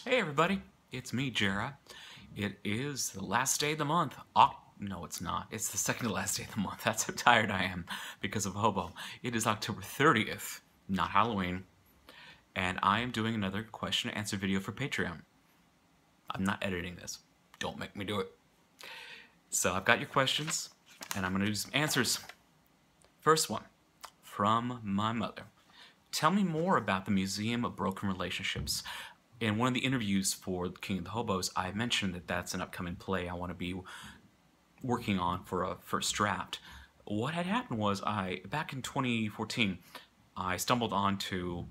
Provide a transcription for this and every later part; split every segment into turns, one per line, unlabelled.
Hey everybody, it's me, Jara. It is the last day of the month. No, it's not. It's the second to last day of the month. That's how tired I am because of Hobo. It is October 30th, not Halloween, and I am doing another question and answer video for Patreon. I'm not editing this. Don't make me do it. So I've got your questions, and I'm going to do some answers. First one, from my mother. Tell me more about the Museum of Broken Relationships. In one of the interviews for King of the Hobos, I mentioned that that's an upcoming play I want to be working on for a first draft. What had happened was back in 2014, I stumbled onto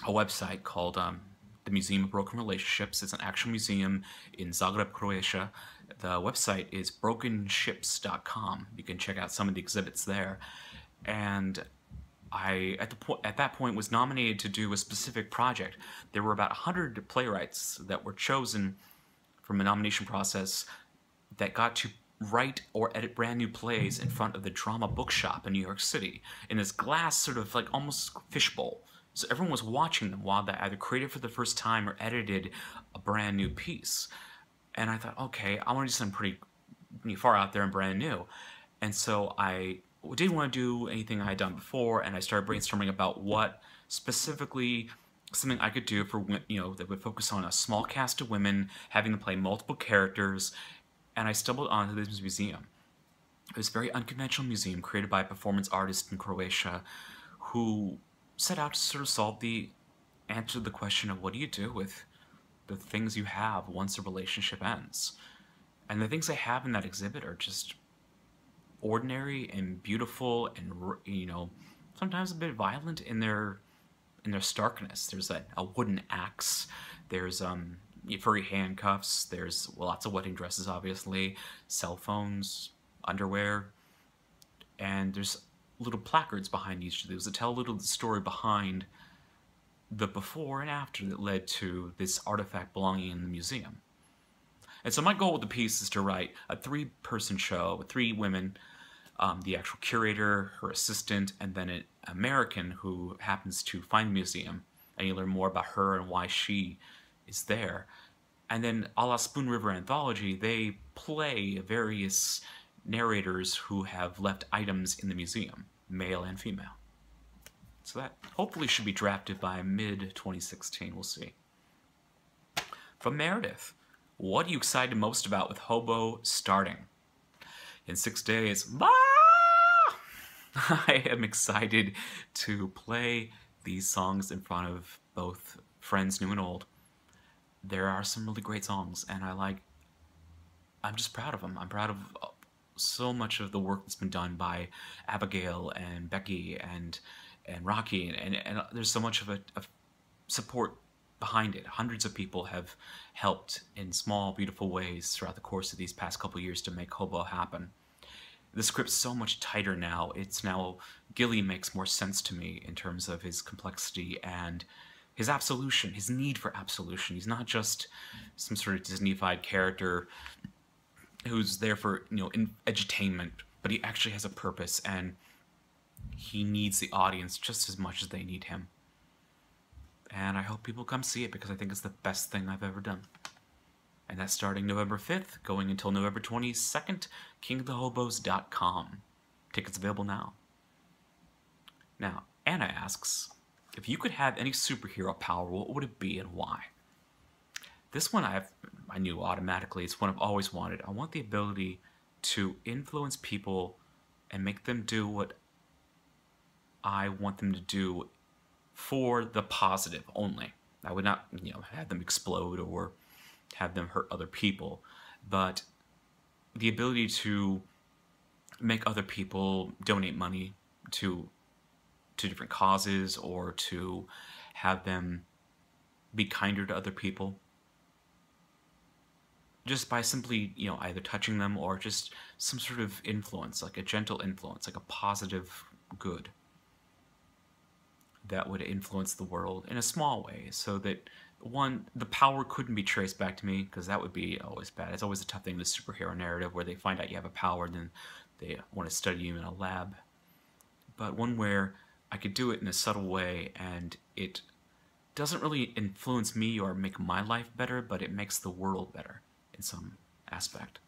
a website called the Museum of Broken Relationships. It's an actual museum in Zagreb, Croatia. The website is brokenships.com. You can check out some of the exhibits there. And I, at that point, was nominated to do a specific project. There were about 100 playwrights that were chosen from a nomination process that got to write or edit brand new plays in front of the Drama Bookshop in New York City in this glass sort of like almost fishbowl. So everyone was watching them while they either created for the first time or edited a brand new piece. And I thought, okay, I want to do something pretty far out there and brand new. And so I didn't want to do anything I had done before, and I started brainstorming about what specifically something I could do for, that would focus on a small cast of women, having them play multiple characters, and I stumbled onto this museum. It was a very unconventional museum created by a performance artist in Croatia who set out to sort of solve the answer to the question of what do you do with the things you have once a relationship ends. And the things they have in that exhibit are just ordinary and beautiful and sometimes a bit violent in their starkness. There's a wooden axe, there's furry handcuffs, there's lots of wedding dresses, obviously, cell phones, underwear, and there's little placards behind each of those that tell a little of the story behind the before and after that led to this artifact belonging in the museum. And so my goal with the piece is to write a 3-person show with 3 women, the actual curator, her assistant, and then an American who happens to find the museum, and you learn more about her and why she is there. And then, a la Spoon River Anthology, they play various narrators who have left items in the museum, male and female. So that hopefully should be drafted by mid-2016, we'll see. From Meredith, what are you excited most about with Hobo starting? In 6 days, I am excited to play these songs in front of both friends new and old. There are some really great songs, and I'm just proud of them. I'm proud of so much of the work that's been done by Abigail and Becky and Rocky, and there's so much of support behind it. Hundreds of people have helped in small, beautiful ways throughout the course of these past couple years to make Hobo happen. The script's so much tighter now. Gilly makes more sense to me in terms of his complexity and his absolution, his need for absolution. He's not just some sort of Disney-fied character who's there for, edutainment, but he actually has a purpose, and he needs the audience just as much as they need him. And I hope people come see it because I think it's the best thing I've ever done. And that's starting November 5th, going until November 22nd, kingofthehobos.com. Tickets available now. Now, Anna asks, if you could have any superhero power, what would it be and why? This one I knew automatically. It's one I've always wanted. I want the ability to influence people and make them do what I want them to do for the positive only. I would not, have them explode or have them hurt other people, but the ability to make other people donate money to different causes, or to have them be kinder to other people just by simply, either touching them or just some sort of influence, like a gentle influence, like a positive good that would influence the world in a small way, so that the power couldn't be traced back to me, because that would be always bad. It's always a tough thing in the superhero narrative where they find out you have a power and then they want to study you in a lab. But one where I could do it in a subtle way and it doesn't really influence me or make my life better, but it makes the world better in some aspect.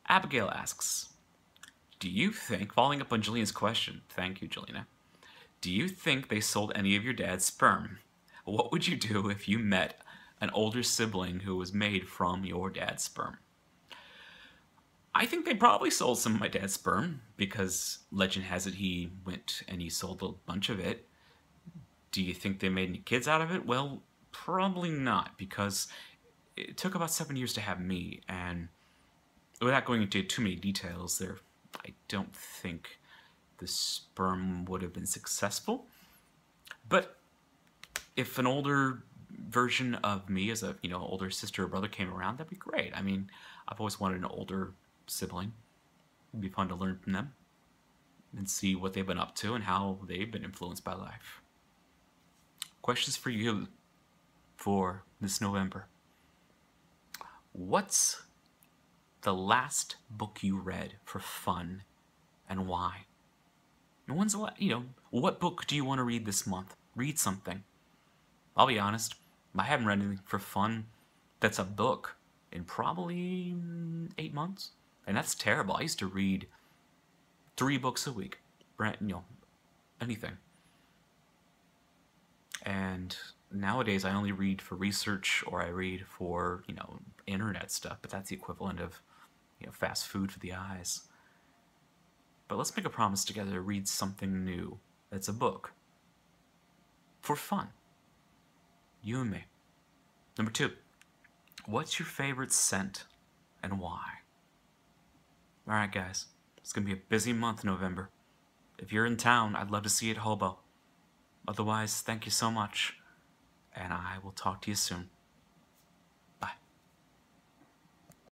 Abigail asks, do you think, following up on Jelena's question, thank you, Jelena, do you think they sold any of your dad's sperm? What would you do if you met an older sibling who was made from your dad's sperm? I think they probably sold some of my dad's sperm, because legend has it he went and he sold a bunch of it. Do you think they made any kids out of it? Well, probably not, because it took about 7 years to have me, and without going into too many details there, I don't think the sperm would have been successful. But if an older version of me as a, older sister or brother came around, that'd be great. I mean, I've always wanted an older sibling. It'd be fun to learn from them and see what they've been up to and how they've been influenced by life. Questions for you for this November. What's the last book you read for fun and why? And what book do you want to read this month? Read something. I'll be honest, I haven't read anything for fun that's a book in probably 8 months. And that's terrible. I used to read 3 books a week. Anything. And nowadays I only read for research, or I read for, internet stuff, but that's the equivalent of, fast food for the eyes. But let's make a promise together to read something new that's a book. For fun. You and me. Number 2, what's your favorite scent and why? Alright guys, it's going to be a busy month, November. If you're in town, I'd love to see you at Hobo. Otherwise, thank you so much, and I will talk to you soon.